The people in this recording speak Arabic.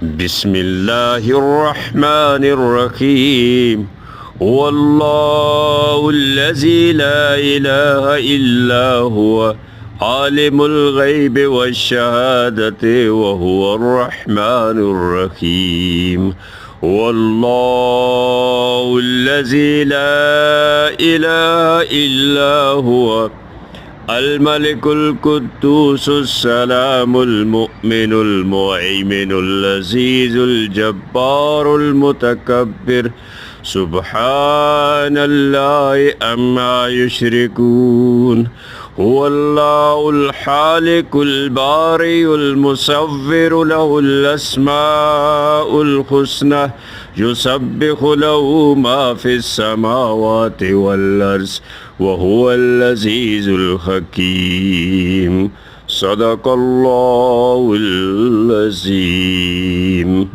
بسم الله الرحمن الرحيم. هو الله الذي لا إله إلا هو عالم الغيب والشهادة وهو الرحمن الرحيم. هو الله الذي لا إله إلا هو الملك القدوس السلام المؤمن المهيمن العزيز الجبار المتكبر سبحان الله عما يشركون. هو الله الخالق البارئ المصور له الأسماء الحسنى يسبح له ما في السماوات والأرض وهو العزيز الحكيم. صدق الله العظيم.